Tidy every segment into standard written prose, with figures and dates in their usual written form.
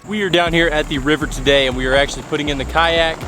We are down here at the river today and we are actually putting in the kayak.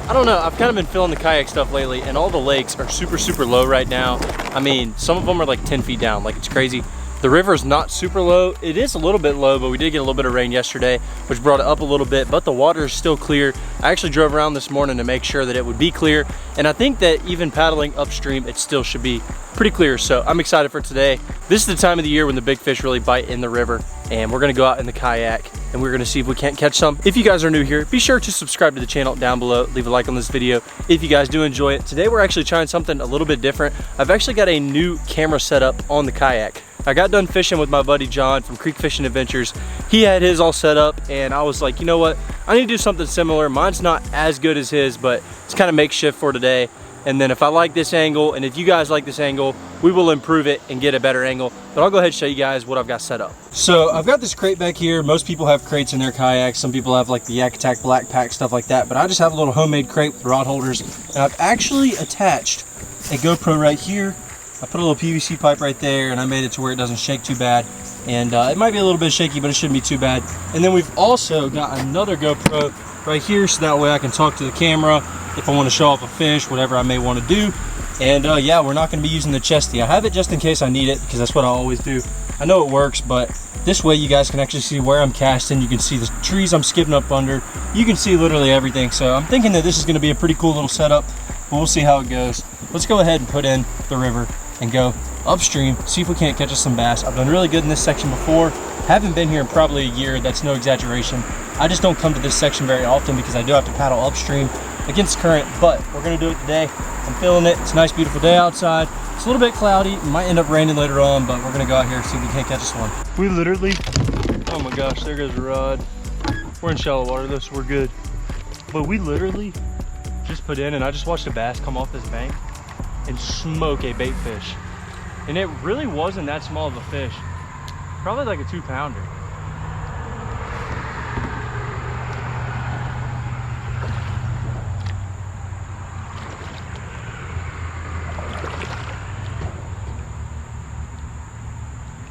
I don't know, I've kind of been filling the kayak stuff lately and all the lakes are super low right now. I mean, some of them are like 10 feet down, like it's crazy. The river is not super low. It is a little bit low, but we did get a little bit of rain yesterday, which brought it up a little bit, but the water is still clear. I actually drove around this morning to make sure that it would be clear. And I think that even paddling upstream, it still should be pretty clear. So I'm excited for today. This is the time of the year when the big fish really bite in the river. And we're gonna go out in the kayak and we're gonna see if we can't catch some. If you guys are new here, be sure to subscribe to the channel down below. Leave a like on this video if you guys do enjoy it. Today we're actually trying something a little bit different. I've actually got a new camera set up on the kayak. I got done fishing with my buddy John from Creek Fishing Adventures. He had his all set up and I was like, you know what? I need to do something similar. Mine's not as good as his, but it's kind of makeshift for today. And then if I like this angle, and if you guys like this angle, we will improve it and get a better angle. But I'll go ahead and show you guys what I've got set up. So I've got this crate back here. Most people have crates in their kayaks. Some people have like the Yak Attack Black Pack, stuff like that. But I just have a little homemade crate with rod holders. And I've actually attached a GoPro right here. I put a little PVC pipe right there and I made it to where it doesn't shake too bad. And it might be a little bit shaky, but it shouldn't be too bad. And then we've also got another GoPro right here, so that way I can talk to the camera if I want to show off a fish, whatever I may want to do. And yeah, we're not going to be using the chesty. I have it just in case I need it, because that's what I always do. I know it works, but this way you guys can actually see where I'm casting. You can see the trees I'm skipping up under. You can see literally everything. So I'm thinking that this is going to be a pretty cool little setup, but we'll see how it goes. Let's go ahead and put in the river and go upstream, see if we can't catch us some bass. I've done really good in this section before. Haven't been here in probably a year, that's no exaggeration. I just don't come to this section very often because I do have to paddle upstream against current, but we're gonna do it today. I'm feeling it. It's a nice, beautiful day outside. It's a little bit cloudy. It might end up raining later on, but we're gonna go out here and see if we can't catch us one. We literally, oh my gosh, there goes the rod. We're in shallow water though, so we're good. But we literally just put in, and I just watched a bass come off this bank and smoke a bait fish. And it really wasn't that small of a fish. Probably like a 2-pounder.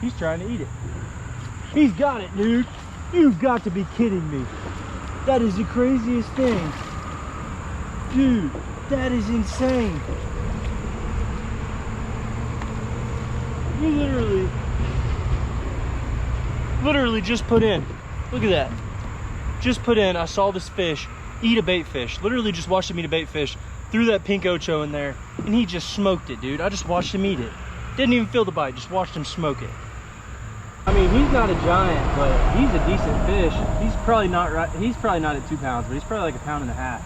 He's trying to eat it. He's got it, dude. You've got to be kidding me. That is the craziest thing. Dude, that is insane. You literally just put in. Look at that. Just put in. I saw this fish eat a bait fish. Literally just watched him eat a bait fish. Threw that pink ocho in there, and he just smoked it, dude. I just watched him eat it. Didn't even feel the bite. Just watched him smoke it. I mean, he's not a giant, but he's a decent fish. He's probably not right. He's probably not at 2 pounds, but he's probably like 1.5 pounds.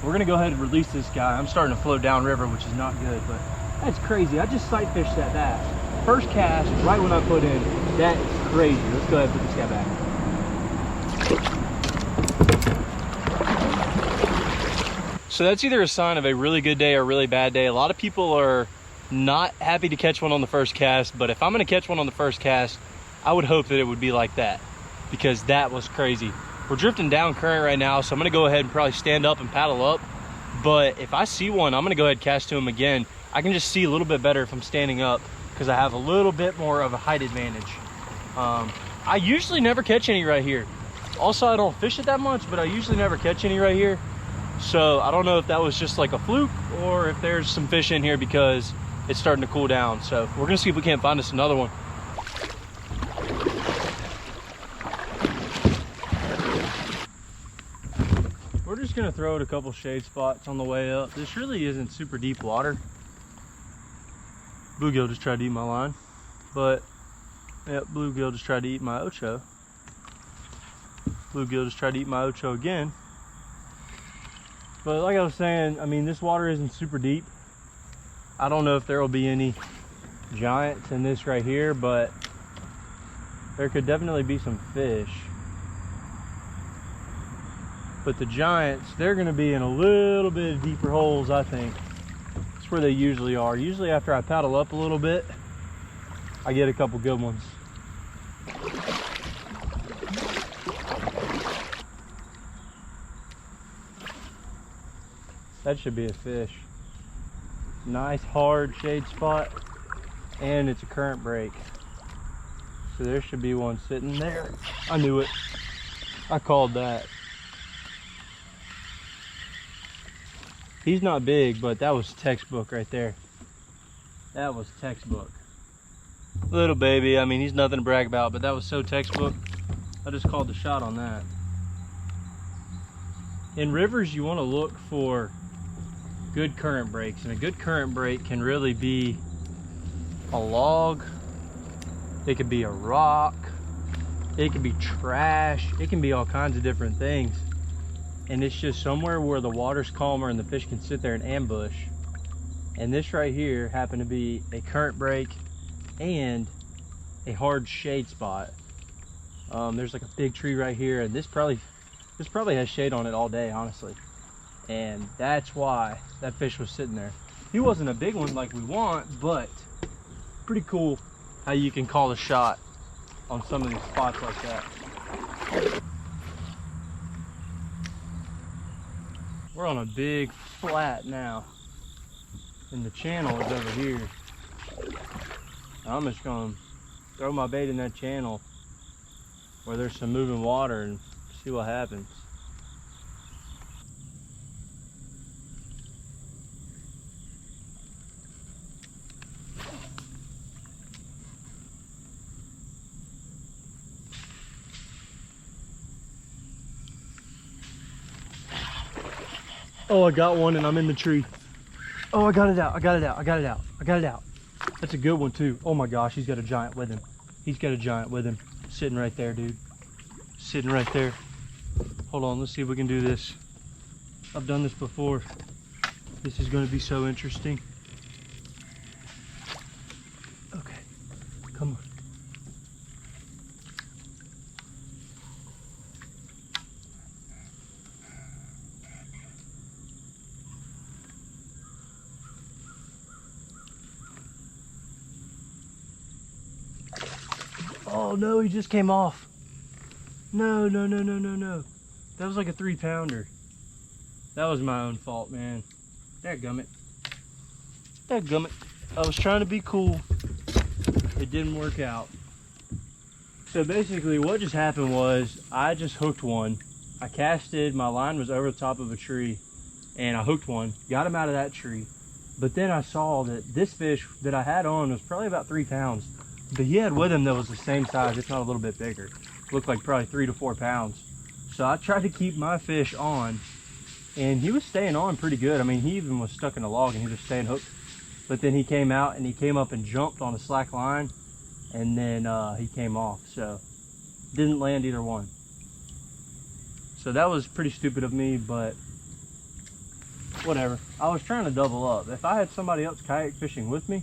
We're gonna go ahead and release this guy. I'm starting to flow downriver, which is not good, but that's crazy. I just sight fished that bass. First cast, right when I put in. That is crazy. Let's go ahead and put this guy back. So that's either a sign of a really good day or a really bad day. A lot of people are not happy to catch one on the first cast, but if I'm gonna catch one on the first cast, I would hope that it would be like that, because that was crazy. We're drifting down current right now, so I'm gonna go ahead and probably stand up and paddle up. But if I see one, I'm gonna go ahead and cast to him again. I can just see a little bit better if I'm standing up, because I have a little bit more of a height advantage. I usually never catch any right here. Also, I don't fish it that much, but I usually never catch any right here. So I don't know if that was just like a fluke or if there's some fish in here because it's starting to cool down. So we're gonna see if we can't find us another one. We're just gonna throw it a couple shade spots on the way up. This really isn't super deep water. Bluegill just tried to eat my line, but yep, bluegill just tried to eat my ocho. Bluegill just tried to eat my ocho again. But like I was saying, I mean, this water isn't super deep. I don't know if there will be any giants in this right here, but there could definitely be some fish. But the giants, they're gonna be in a little bit deeper holes, I think. That's where they usually are. Usually after I paddle up a little bit, I get a couple good ones. That should be a fish. Nice hard shade spot, and it's a current break. So there should be one sitting there. I knew it. I called that. He's not big, but that was textbook right there. That was textbook. Little baby, I mean, he's nothing to brag about, but that was so textbook. I just called the shot on that. In rivers, you want to look for good current breaks, and a good current break can really be a log, it could be a rock, it could be trash, it can be all kinds of different things. And it's just somewhere where the water's calmer and the fish can sit there and ambush. And this right here happened to be a current break and a hard shade spot. There's like a big tree right here, and this probably has shade on it all day, honestly. And that's why that fish was sitting there. He wasn't a big one like we want, but pretty cool how you can call a shot on some of these spots like that. We're on a big flat now, and the channel is over here. I'm just gonna throw my bait in that channel where there's some moving water and see what happens. Oh, I got one and I'm in the tree. Oh, I got it out, I got it out, I got it out, I got it out. That's a good one too. Oh my gosh, he's got a giant with him. He's got a giant with him. Sitting right there, dude. Sitting right there. Hold on, let's see if we can do this. I've done this before. This is gonna be so interesting. Okay, come on. Oh no, he just came off. No, no, no, no, no, no. That was like a 3-pounder. That was my own fault, man. Dadgummit. Dadgummit. I was trying to be cool. It didn't work out. So basically what just happened was I just hooked one. I casted, my line was over the top of a tree, and I hooked one, got him out of that tree. But then I saw that this fish that I had on was probably about 3 pounds. But he had with him that was the same size, if not a little bit bigger. Looked like probably 3 to 4 pounds. So I tried to keep my fish on, and he was staying on pretty good. I mean, he even was stuck in a log and he was staying hooked. But then he came out and he came up and jumped on a slack line, and then he came off. So didn't land either one. So that was pretty stupid of me, but whatever. I was trying to double up. If I had somebody else kayak fishing with me,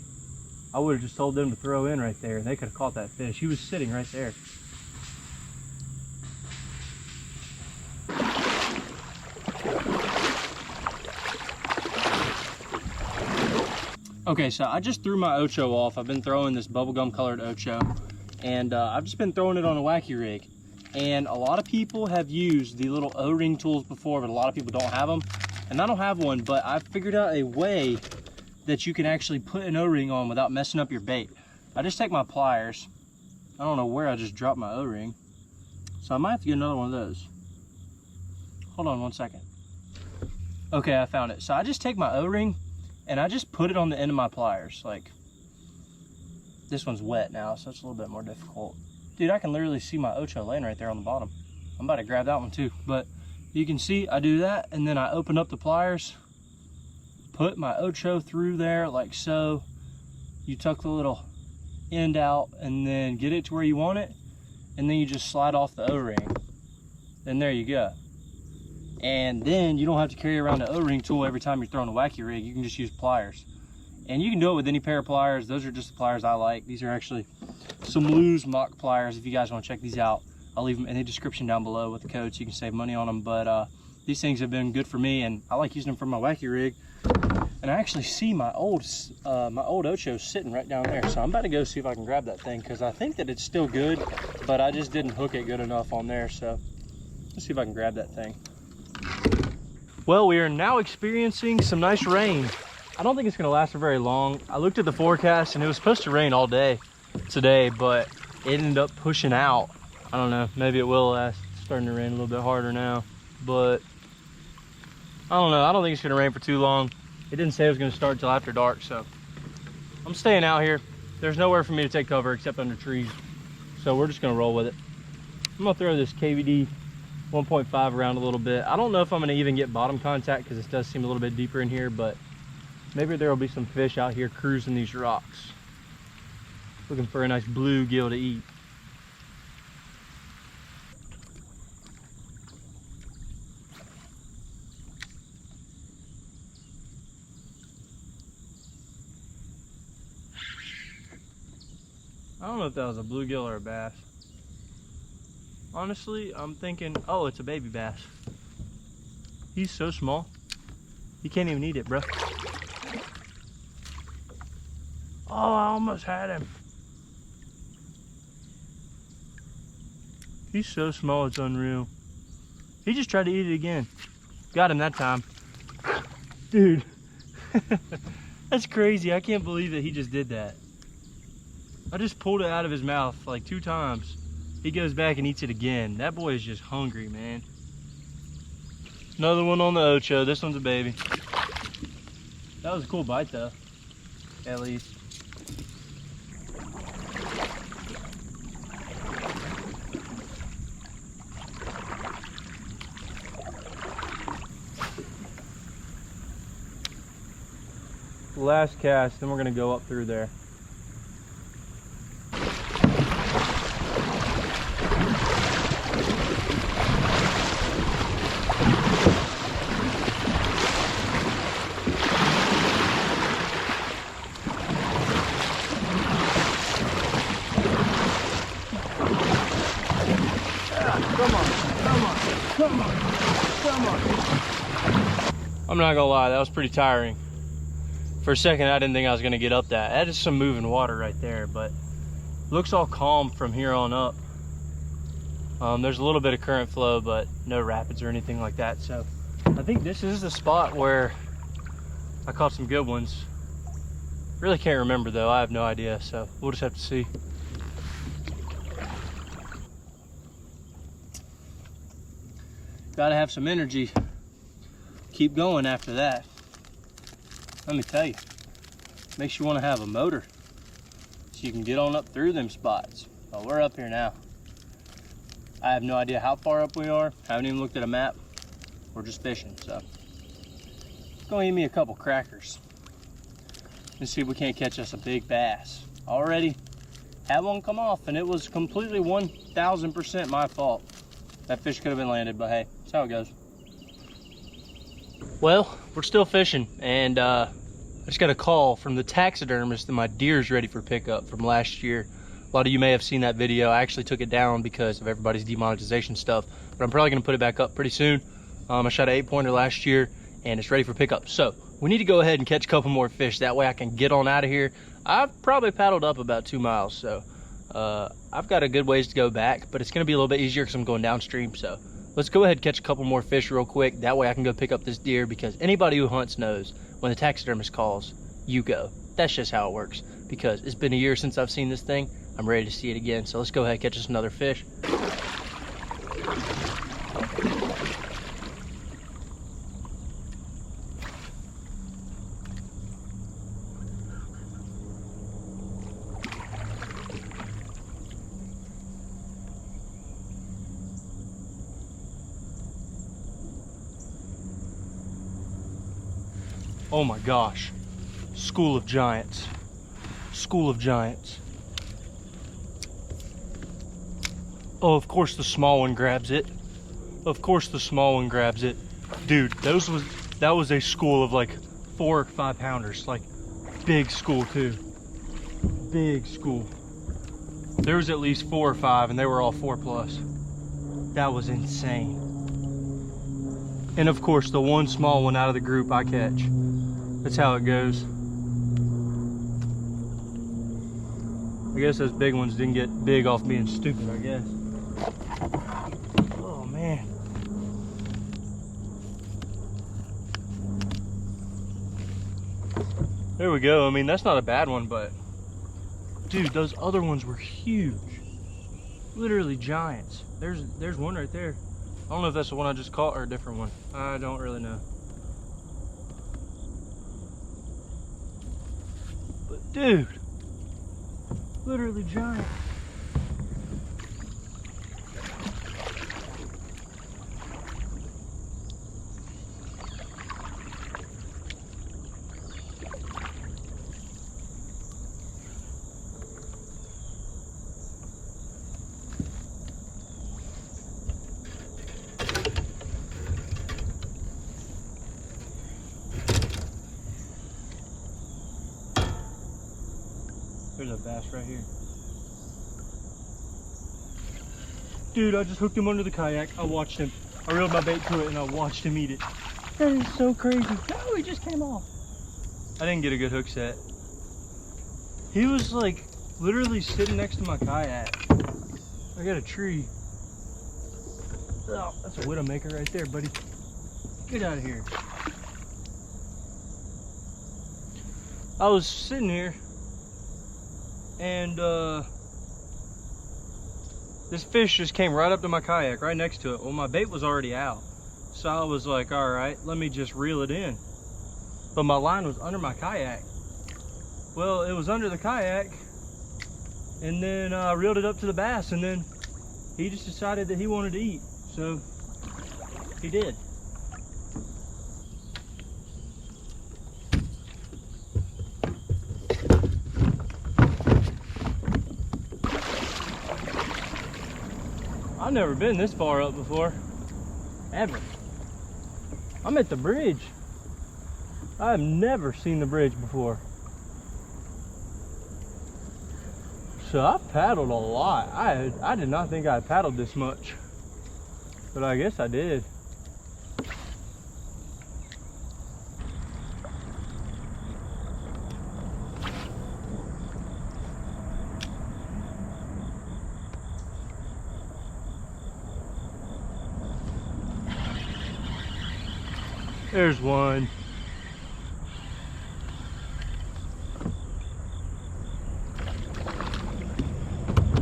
I would have just told them to throw in right there and they could have caught that fish. He was sitting right there. Okay, so I just threw my Ocho off. I've been throwing this bubblegum colored Ocho, and I've just been throwing it on a wacky rig. And a lot of people have used the little O-ring tools before, but a lot of people don't have them. And I don't have one, but I figured out a way that you can actually put an O-ring on without messing up your bait. I just take my pliers. I don't know where I just dropped my O-ring, so I might have to get another one of those. Hold on one second. Okay, I found it. So I just take my O-ring and I just put it on the end of my pliers. Like, this one's wet now, so it's a little bit more difficult. Dude, I can literally see my Ocho laying right there on the bottom. I'm about to grab that one too, but you can see I do that, and then I open up the pliers, put my Ocho through there like so. You tuck the little end out and then get it to where you want it, and then you just slide off the O-ring. Then there you go. And then you don't have to carry around an O-ring tool every time you're throwing a wacky rig. You can just use pliers. And you can do it with any pair of pliers. Those are just the pliers I like. These are actually some Lew's mock pliers. If you guys want to check these out, I'll leave them in the description down below with the code so you can save money on them. But these things have been good for me, and I like using them for my wacky rig. And I actually see my old Ocho sitting right down there. So I'm about to go see if I can grab that thing, because I think that it's still good, but I just didn't hook it good enough on there. So let's see if I can grab that thing. Well, we are now experiencing some nice rain. I don't think it's gonna last for very long. I looked at the forecast and it was supposed to rain all day today, but it ended up pushing out. I don't know, maybe it will last. Starting to rain a little bit harder now, but I don't know. I don't think it's gonna rain for too long. It didn't say it was gonna start till after dark, so I'm staying out here. There's nowhere for me to take cover except under trees, so we're just gonna roll with it. I'm gonna throw this KVD 1.5 around a little bit. I don't know if I'm gonna even get bottom contact because this does seem a little bit deeper in here, but maybe there will be some fish out here cruising these rocks. Looking for a nice bluegill to eat. I don't know if that was a bluegill or a bass. Honestly, I'm thinking, oh, it's a baby bass. He's so small. You can't even eat it, bro. Oh, I almost had him. He's so small, it's unreal. He just tried to eat it again. Got him that time. Dude, that's crazy. I can't believe that he just did that. I just pulled it out of his mouth like 2 times. He goes back and eats it again. That boy is just hungry, man. Another one on the Ocho. This one's a baby. That was a cool bite though, at least. Last cast, then we're gonna go up through there. I'm not gonna lie, that was pretty tiring. For a second, I didn't think I was gonna get up that. That is some moving water right there, but looks all calm from here on up. There's a little bit of current flow, but no rapids or anything like that. So I think this is the spot where I caught some good ones. Really can't remember though, I have no idea. So we'll just have to see. Gotta have some energy. Keep going after that. Let me tell you, makes you want to have a motor so you can get on up through them spots. Well, we're up here now. I have no idea how far up we are. Haven't even looked at a map. We're just fishing, so. Go eat me a couple crackers and see if we can't catch us a big bass. Already had one come off and it was completely 1000% my fault. That fish could have been landed, but hey, that's how it goes. Well, we're still fishing, and I just got a call from the taxidermist that my deer's ready for pickup from last year. A lot of you may have seen that video. I actually took it down because of everybody's demonetization stuff, but I'm probably gonna put it back up pretty soon. I shot an 8-pointer last year, and it's ready for pickup. So we need to go ahead and catch a couple more fish. That way I can get on out of here. I've probably paddled up about 2 miles, so I've got a good ways to go back, but it's gonna be a little bit easier because I'm going downstream. So let's go ahead and catch a couple more fish real quick. That way I can go pick up this deer, because anybody who hunts knows when the taxidermist calls, you go. That's just how it works, because it's been a year since I've seen this thing. I'm ready to see it again. So let's go ahead and catch us another fish. Oh my gosh, School of Giants, School of Giants. Oh, of course the small one grabs it. Of course the small one grabs it. Dude, that was a school of like 4 or 5 pounders, like big school too. Big school. There was at least 4 or 5 and they were all 4+. That was insane. And of course the one small one out of the group I catch. That's how it goes. I guess those big ones didn't get big off being stupid, I guess. Oh man. There we go. I mean, that's not a bad one, but dude, those other ones were huge. Literally giants. There's one right there. I don't know if that's the one I just caught or a different one. I don't really know. But dude, literally giant. There's a bass right here. Dude, I just hooked him under the kayak. I watched him. I reeled my bait to it and I watched him eat it. That is so crazy. Oh, he just came off. I didn't get a good hook set. He was like literally sitting next to my kayak. I got a tree. Oh, that's a widowmaker right there, buddy. Get out of here. I was sitting here and this fish just came right up to my kayak, right next to it. Well, my bait was already out. So I was like, all right, let me just reel it in. But my line was under my kayak. Well, it was under the kayak, and then I reeled it up to the bass, and then he just decided that he wanted to eat. So he did. I've never been this far up before, ever. I'm at the bridge. I've never seen the bridge before. So I've paddled a lot. I did not think I paddled this much, but I guess I did. There's one.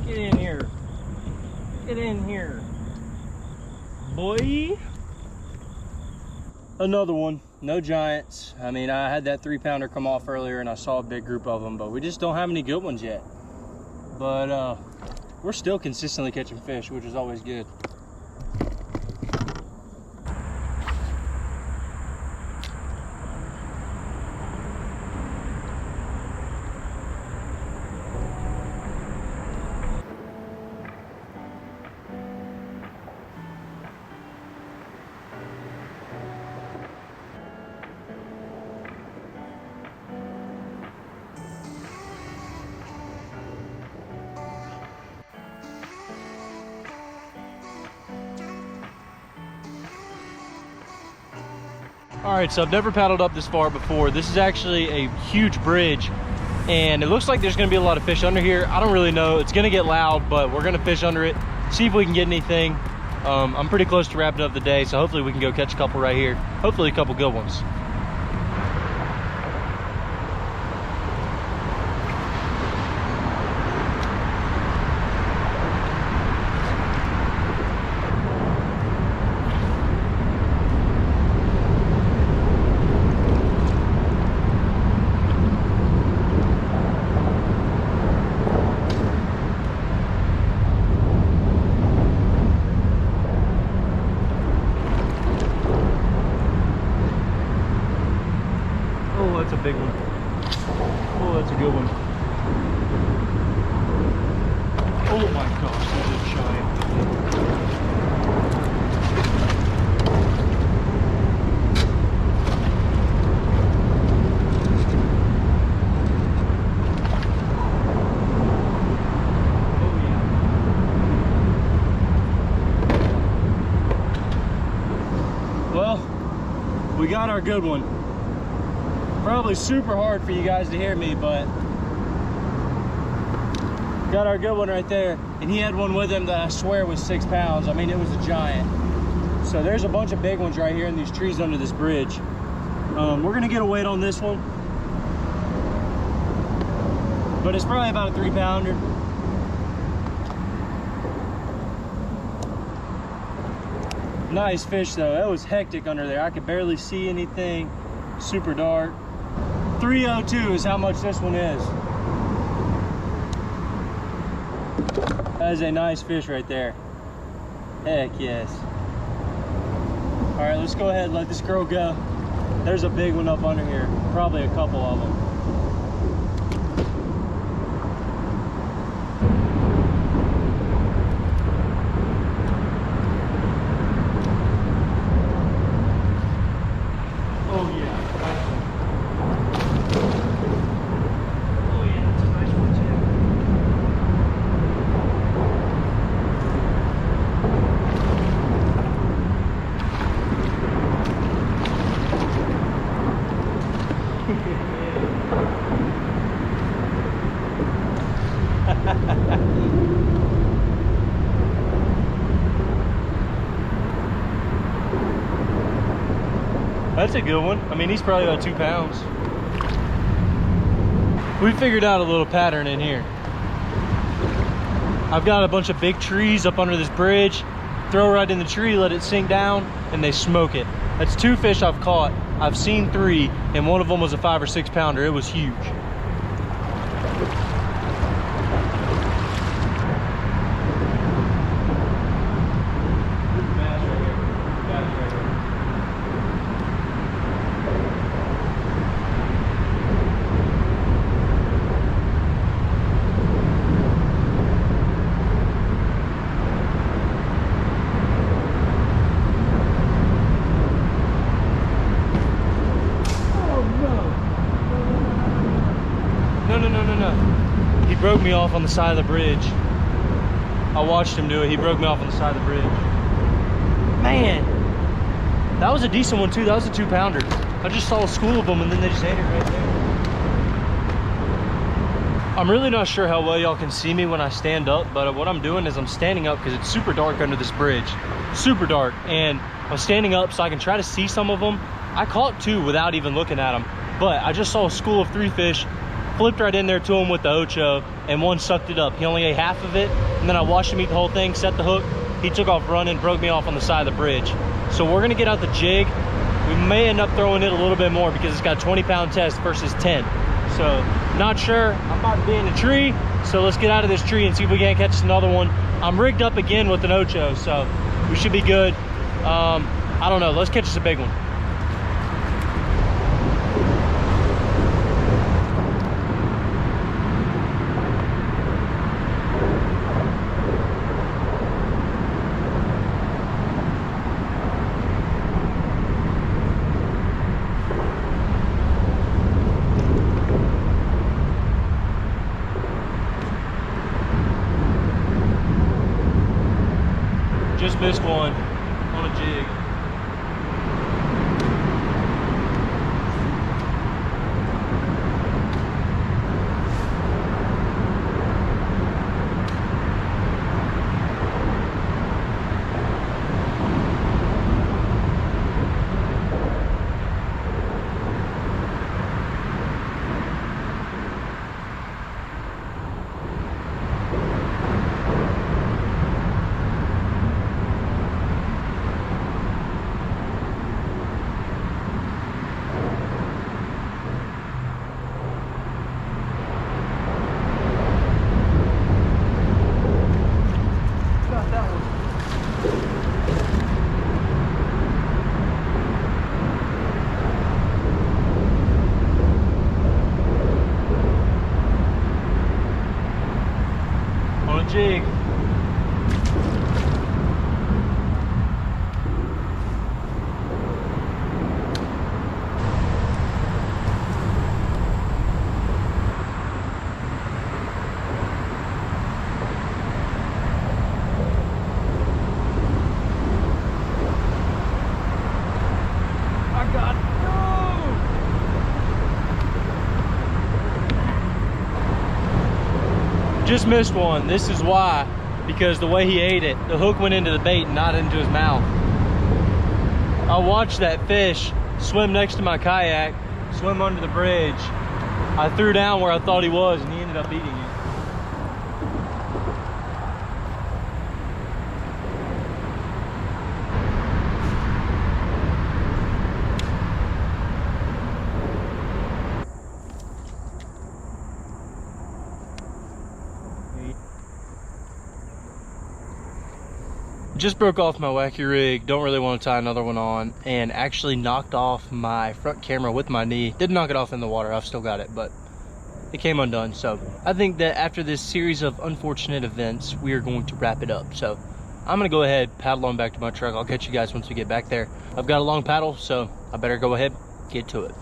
Get in here. Get in here. Boy. Another one. No giants. I mean, I had that 3-pounder come off earlier and I saw a big group of them, but we just don't have any good ones yet. But we're still consistently catching fish, which is always good. All right, so I've never paddled up this far before. This is actually a huge bridge, and it looks like there's gonna be a lot of fish under here. I don't really know. It's gonna get loud, but we're gonna fish under it, see if we can get anything. I'm pretty close to wrapping up the day, so hopefully we can go catch a couple right here. Hopefully a couple good ones. That's a big one. Oh, that's a good one. Oh my gosh, that's a giant. Oh yeah. Well, we got our good one. Probably super hard for you guys to hear me, but got our good one right there. And he had one with him that I swear was 6 pounds. I mean, it was a giant. So there's a bunch of big ones right here in these trees under this bridge. We're gonna get a weight on this one, but it's probably about a 3-pounder. Nice fish though. That was hectic under there. I could barely see anything. Super dark. 302 is how much this one is. That is a nice fish right there. Heck yes. All right, let's go ahead and let this girl go. There's a big one up under here. Probably a couple of them. That's a good one. I mean, he's probably about 2 pounds. We figured out a little pattern in here. I've got a bunch of big trees up under this bridge. Throw right in the tree, let it sink down, and they smoke it. That's 2 fish I've caught. I've seen 3, and one of them was a 5 or 6 pounder. It was huge. He broke me off on the side of the bridge. I watched him do it. He broke me off on the side of the bridge. Man, that was a decent one too. That was a 2 pounder. I just saw a school of them and then they just ate it right there. I'm really not sure how well y'all can see me when I stand up, but what I'm doing is I'm standing up because it's super dark under this bridge. Super dark. And I'm standing up so I can try to see some of them. I caught 2 without even looking at them, but I just saw a school of 3 fish. Flipped right in there to him with the ocho, and one sucked it up. He only ate half of it, and then I watched him eat the whole thing, set the hook. He took off running, broke me off on the side of the bridge. So we're gonna get out the jig. We may end up throwing it a little bit more because it's got a 20-pound test versus 10. So not sure. I'm about to be in the tree, so let's get out of this tree and see if we can't catch another one. I'm rigged up again with an ocho, so we should be good. I don't know. Let's catch us a big one. Just missed one on a jig. Jig. I got no. Just missed one. This is why, because the way he ate it, the hook went into the bait and not into his mouth. I watched that fish swim next to my kayak, swim under the bridge. I threw down where I thought he was and he ended up eating it. just broke off my wacky rig. Don't really want to tie another one on, and actually knocked off my front camera with my knee. Didn't knock it off in the water. I've still got it, but it came undone. So I think that after this series of unfortunate events, we are going to wrap it up. So I'm gonna go ahead, paddle on back to my truck. I'll catch you guys once we get back there. I've got a long paddle, so I better go ahead, get to it.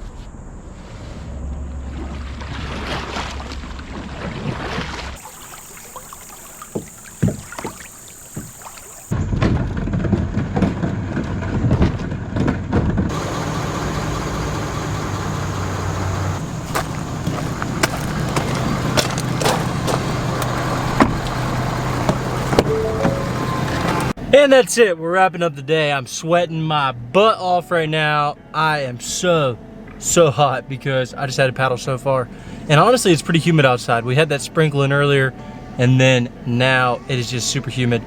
And that's it, we're wrapping up the day. I'm sweating my butt off right now. I am so hot because I just had to paddle so far. And honestly, it's pretty humid outside. We had that sprinkling earlier, and then now it is just super humid.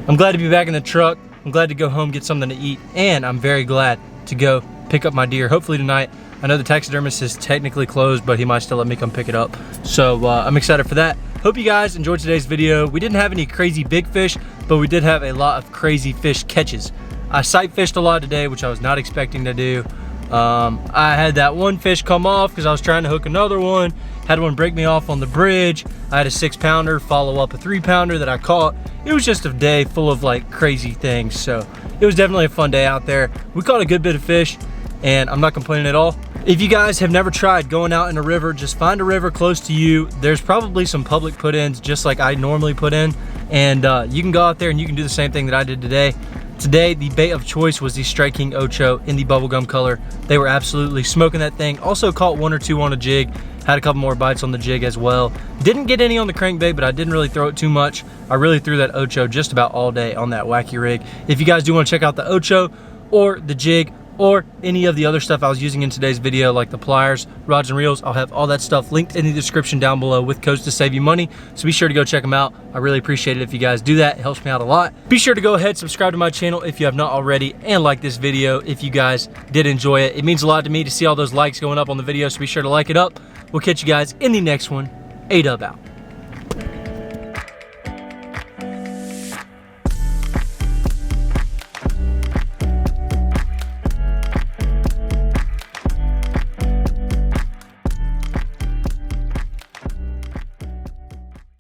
I'm glad to be back in the truck. I'm glad to go home, get something to eat, and I'm very glad to go pick up my deer, hopefully tonight. I know the taxidermist is technically closed, but he might still let me come pick it up. So I'm excited for that. Hope you guys enjoyed today's video. We didn't have any crazy big fish, but we did have a lot of crazy fish catches. I sight fished a lot today, which I was not expecting to do. I had that one fish come off because I was trying to hook another one. Had one break me off on the bridge. I had a 6-pounder follow up a 3-pounder that I caught. It was just a day full of like crazy things. So it was definitely a fun day out there. We caught a good bit of fish, and I'm not complaining at all. If you guys have never tried going out in a river, just find a river close to you. There's probably some public put-ins just like I normally put in, and you can go out there and you can do the same thing that I did today. Today, the bait of choice was the Strike King Ocho in the bubblegum color. They were absolutely smoking that thing. Also caught 1 or 2 on a jig. Had a couple more bites on the jig as well. Didn't get any on the crankbait, but I didn't really throw it too much. I really threw that Ocho just about all day on that wacky rig. If you guys do want to check out the Ocho or the jig, or any of the other stuff I was using in today's video, like the pliers, rods and reels, I'll have all that stuff linked in the description down below with codes to save you money. So be sure to go check them out. I really appreciate it if you guys do that. It helps me out a lot. Be sure to go ahead, subscribe to my channel if you have not already, and like this video if you guys did enjoy it. It means a lot to me to see all those likes going up on the video, so be sure to like it up. We'll catch you guys in the next one. ADUB out.